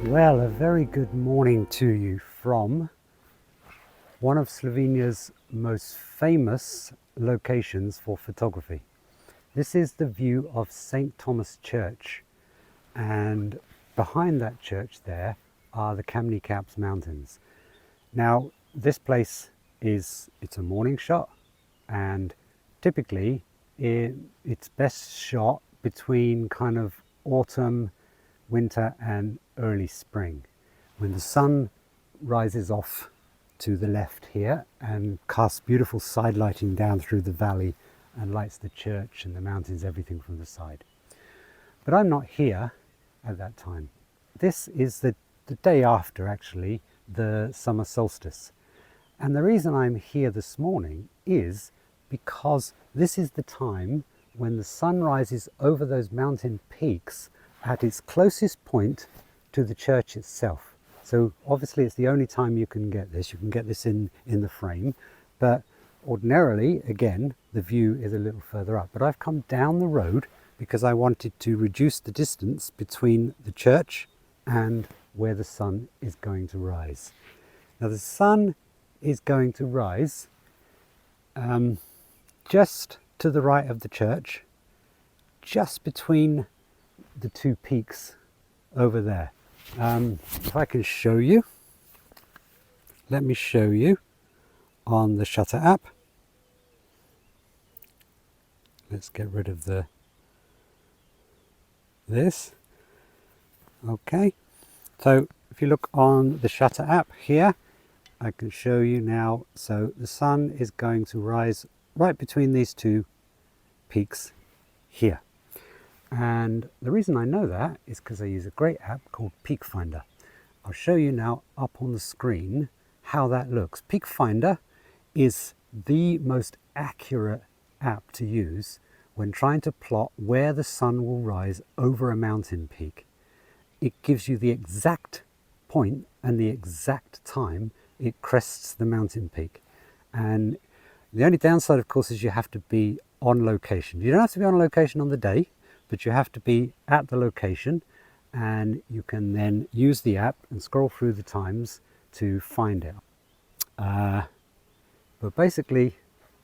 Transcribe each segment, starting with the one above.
Well, a very good morning to you from one of Slovenia's most famous locations for photography. This is the view of St. Tomaž Church, and behind that church there are the Kamnik Alps mountains. Now, this place it's a morning shot, and typically it's best shot between kind of autumn, winter and early spring, when the sun rises off to the left here and casts beautiful side lighting down through the valley and lights the church and the mountains, everything from the side. But I'm not here at that time. This is the day after, actually, the summer solstice. And the reason I'm here this morning is because this is the time when the sun rises over those mountain peaks at its closest point to the church itself. So obviously it's the only time you can get this. You can get this in the frame, but ordinarily, again, the view is a little further up. But I've come down the road because I wanted to reduce the distance between the church and where the sun is going to rise. Now the sun is going to rise just to the right of the church, just between the two peaks over there. If I can show you, let me show you on the Shutter app. Let's get rid of this. Okay, so if you look on the Shutter app here, I can show you now. So the sun is going to rise right between these two peaks here. And the reason I know that is because I use a great app called Peak Finder. I'll show you now up on the screen how that looks. Peak Finder is the most accurate app to use when trying to plot where the sun will rise over a mountain peak. It gives you the exact point and the exact time it crests the mountain peak. And the only downside, of course, is you have to be on location. You don't have to be on location on the day, but you have to be at the location, and you can then use the app and scroll through the times to find it. But basically,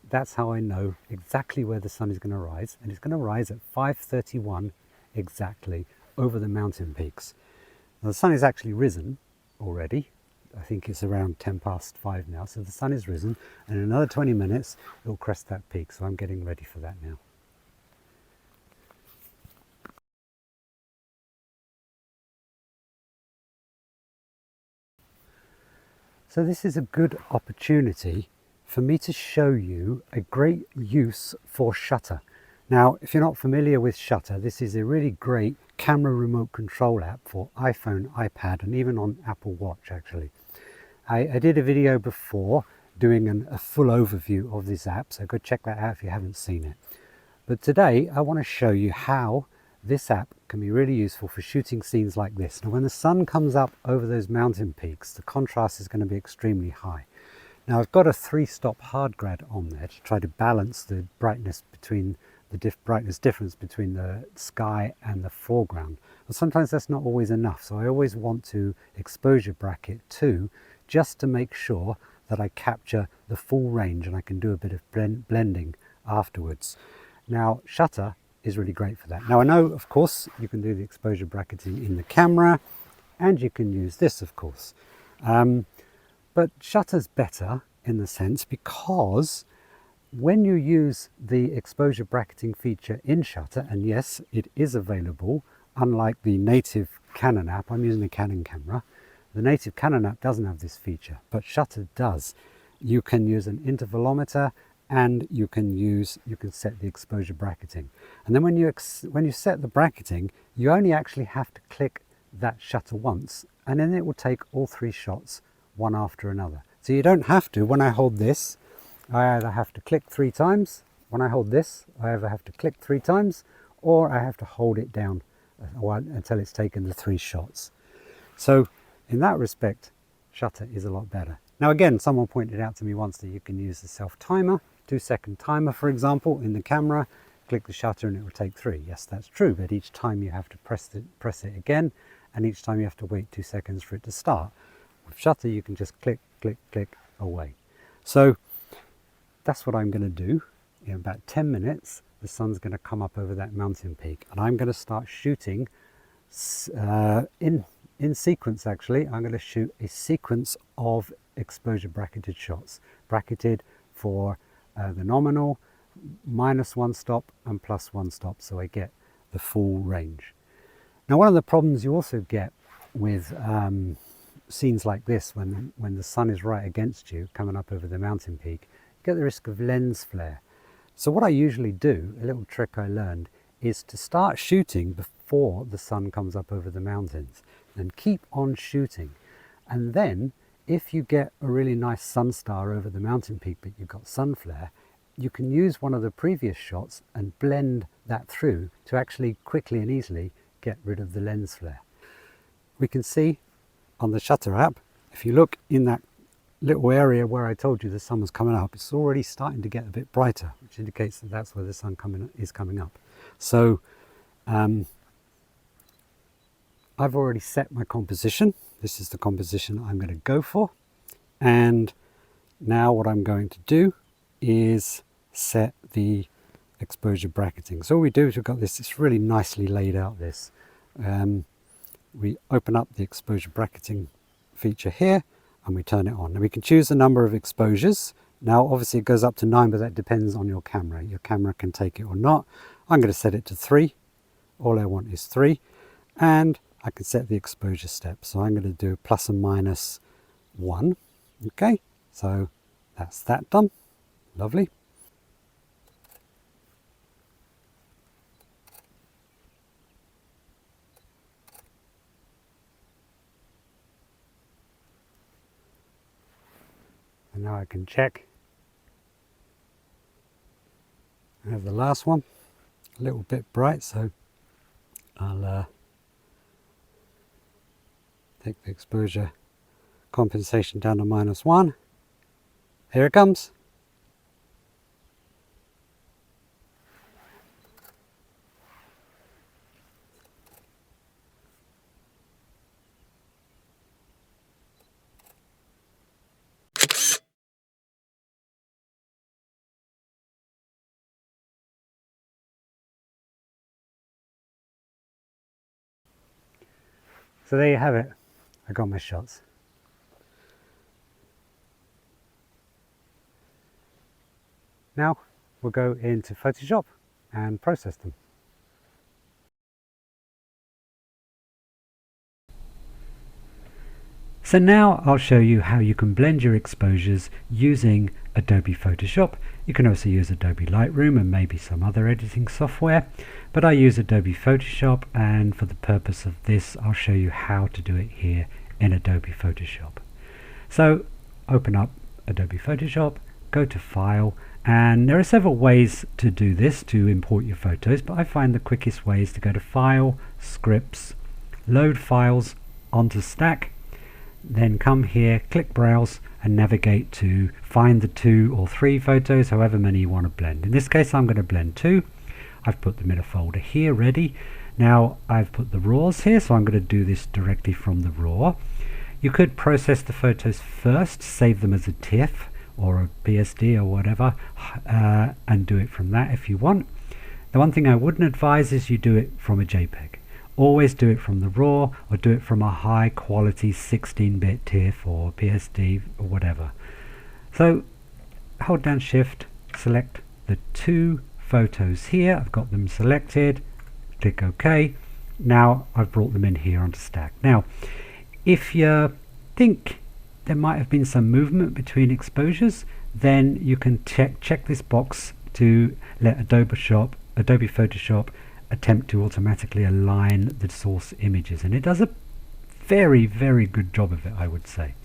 that's how I know exactly where the sun is going to rise, and it's going to rise at 5:31 exactly over the mountain peaks. Now, the sun is actually risen already. I think it's around 5:10 now, so the sun is risen, and in another 20 minutes it will crest that peak, so I'm getting ready for that now. So this is a good opportunity for me to show you a great use for Shutter. Now, if you're not familiar with Shutter, this is a really great camera remote control app for iPhone, iPad, and even on Apple Watch, actually. I did a video before doing a full overview of this app, so go check that out if you haven't seen it. But today I want to show you how this app can be really useful for shooting scenes like this. Now, when the sun comes up over those mountain peaks, the contrast is going to be extremely high. Now, I've got a 3-stop hard grad on there to try to balance the brightness between the brightness difference between the sky and the foreground. But sometimes that's not always enough, so I always want to exposure bracket too, just to make sure that I capture the full range and I can do a bit of blending afterwards. Now, Shutter is really great for that. Now, I know, of course, you can do the exposure bracketing in the camera, and you can use this, of course. But Shutter's better in the sense because when you use the exposure bracketing feature in Shutter, and yes, it is available, unlike the native Canon app. I'm using a Canon camera. The native Canon app doesn't have this feature, but Shutter does. You can use an intervalometer, and you can set the exposure bracketing. And then when you set the bracketing, you only actually have to click that shutter once, and then it will take all 3 shots one after another. So you don't have to, when I hold this, I either have to click 3 times. When I hold this, I either have to click 3 times, or I have to hold it down until it's taken the 3 shots. So in that respect, Shutter is a lot better. Now again, someone pointed out to me once that you can use the self timer, 2-second timer, for example, in the camera, click the shutter and it will take 3. Yes, that's true, but each time you have to press it again, and each time you have to wait 2 seconds for it to start. With shutter you can just click, click, click away. So that's what I'm going to do. In about 10 minutes the sun's going to come up over that mountain peak, and I'm going to start shooting in sequence. Actually, I'm going to shoot a sequence of exposure bracketed shots, bracketed for the nominal, -1 stop and +1 stop, so I get the full range. Now, one of the problems you also get with scenes like this, when the sun is right against you coming up over the mountain peak, you get the risk of lens flare. So what I usually do, a little trick I learned, is to start shooting before the sun comes up over the mountains and keep on shooting. And then if you get a really nice sun star over the mountain peak but you've got sun flare, you can use one of the previous shots and blend that through to actually quickly and easily get rid of the lens flare. We can see on the shutter app, if you look in that little area where I told you the sun was coming up, it's already starting to get a bit brighter, which indicates that that's where the sun is coming up. So I've already set my composition. This is the composition I'm going to go for, and now what I'm going to do is set the exposure bracketing. So all we do is we've got this, it's really nicely laid out this. We open up the exposure bracketing feature here and we turn it on. Now we can choose the number of exposures. Now obviously it goes up to 9, but that depends on your camera. Your camera can take it or not. I'm going to set it to 3. All I want is 3, and I can set the exposure step. So I'm going to do plus and minus 1. Okay, so that's that done. Lovely. And now I can check. I have the last one, a little bit bright, so I'll take the exposure compensation down to -1. Here it comes. So there you have it. I got my shots. Now we'll go into Photoshop and process them. So now I'll show you how you can blend your exposures using Adobe Photoshop. You can also use Adobe Lightroom and maybe some other editing software, but I use Adobe Photoshop, and for the purpose of this I'll show you how to do it here in Adobe Photoshop. So open up Adobe Photoshop, go to File, and there are several ways to do this, to import your photos, but I find the quickest way is to go to File, Scripts, Load Files onto Stack, then come here, click Browse and navigate to find the 2 or 3 photos, however many you want to blend. In this case I'm going to blend 2. I've put them in a folder here ready. Now I've put the raws here, so I'm going to do this directly from the raw. You could process the photos first, save them as a TIFF or a PSD or whatever, and do it from that if you want. The one thing I wouldn't advise is you do it from a JPEG. Always do it from the raw, or do it from a high quality 16-bit TIFF or PSD or whatever. So hold down Shift, select the 2 photos here. I've got them selected, click OK. Now I've brought them in here onto Stack. Now if you think there might have been some movement between exposures, then you can check this box to let Adobe Photoshop attempt to automatically align the source images, and it does a very good job of it, I would say.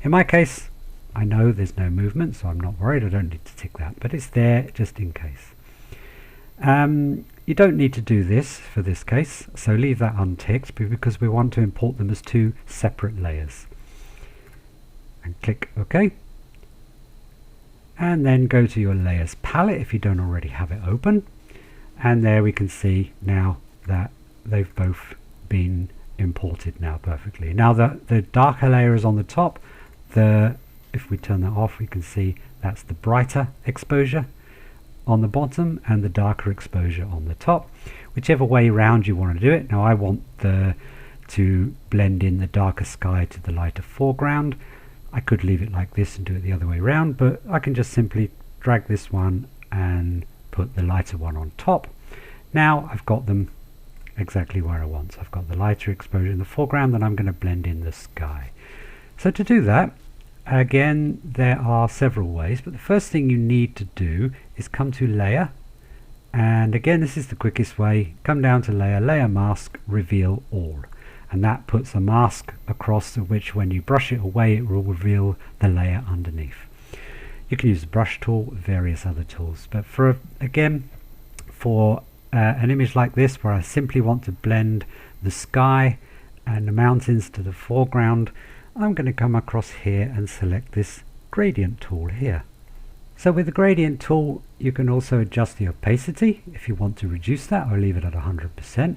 In my case I know there's no movement, so I'm not worried. I don't need to tick that, but it's there just in case. You don't need to do this for this case, so leave that unticked because we want to import them as 2 separate layers. And click OK, and then go to your layers palette if you don't already have it open. And there we can see now that they've both been imported now perfectly. Now the darker layer is on the top. If we turn that off, we can see that's the brighter exposure on the bottom and the darker exposure on the top, whichever way around you want to do it. Now I want to blend in the darker sky to the lighter foreground. I could leave it like this and do it the other way around, but I can just simply drag this one and put the lighter one on top. Now I've got them exactly where I want. So I've got the lighter exposure in the foreground, and I'm going to blend in the sky. So to do that, again, there are several ways, but the first thing you need to do is come to Layer, and again, this is the quickest way. Come down to Layer, Layer Mask, Reveal All, and that puts a mask across which, when you brush it away, it will reveal the layer underneath. You can use the brush tool, various other tools, but for an image like this, where I simply want to blend the sky and the mountains to the foreground, I'm going to come across here and select this gradient tool here. So with the gradient tool, you can also adjust the opacity if you want to reduce that, or leave it at 100%.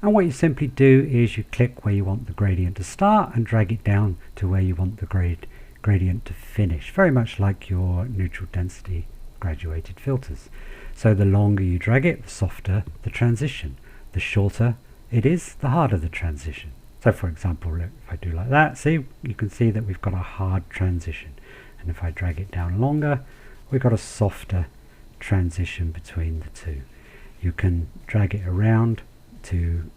And what you simply do is you click where you want the gradient to start and drag it down to where you want the gradient to finish, very much like your neutral density graduated filters. So the longer you drag it, the softer the transition. The shorter it is, the harder the transition. So for example, if I do like that, see, you can see that we've got a hard transition. And if I drag it down longer, we've got a softer transition between the two. You can drag it around to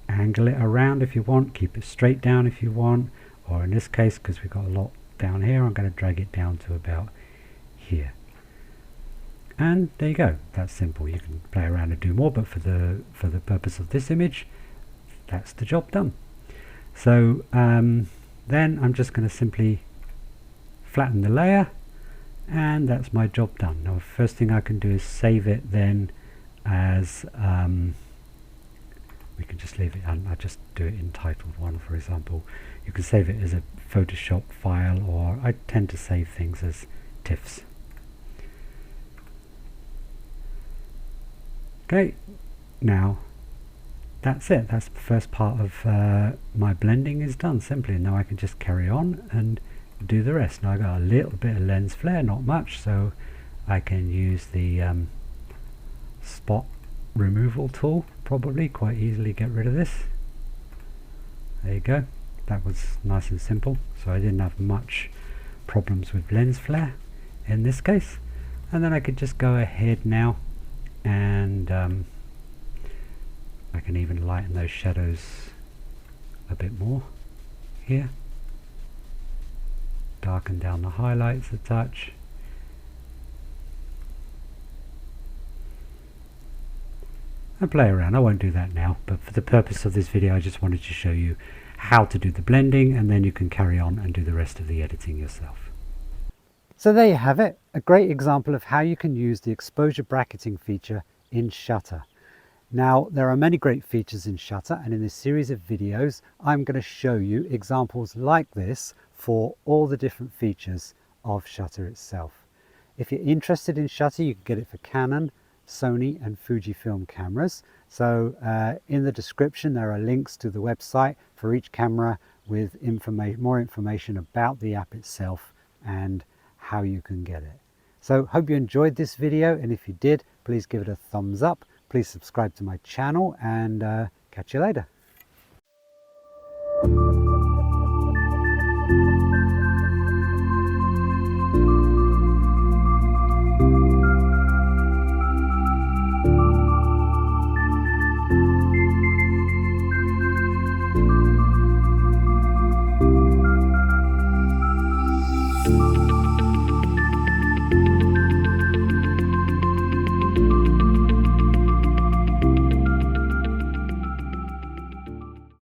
angle it around if you want, keep it straight down if you want, or in this case, because we've got a lot down here, I'm going to drag it down to about here. And there you go. That's simple. You can play around and do more, but for the purpose of this image, that's the job done. So then I'm just going to simply flatten the layer, and that's my job done. Now the first thing I can do is save it then as we can just leave it, and I just do it in titled 1, for example. You can save it as a Photoshop file, or I tend to save things as TIFFs. Okay, now that's it. That's the first part of my blending is done simply. Now I can just carry on and do the rest. Now I got a little bit of lens flare, not much, so I can use the spot removal tool, probably quite easily get rid of this. There you go. That was nice and simple, so I didn't have much problems with lens flare in this case. And then I could just go ahead now and I can even lighten those shadows a bit more here, darken down the highlights a touch, and play around. I won't do that now, but for the purpose of this video I just wanted to show you how to do the blending, and then you can carry on and do the rest of the editing yourself. So there you have it, a great example of how you can use the exposure bracketing feature in Shutter. Now there are many great features in Shutter, and in this series of videos I'm going to show you examples like this for all the different features of Shutter itself. If you're interested in Shutter, you can get it for Canon, Sony and Fujifilm cameras. So in the description there are links to the website for each camera with more information about the app itself and how you can get it. So hope you enjoyed this video, and if you did, please give it a thumbs up. Please subscribe to my channel, and catch you later.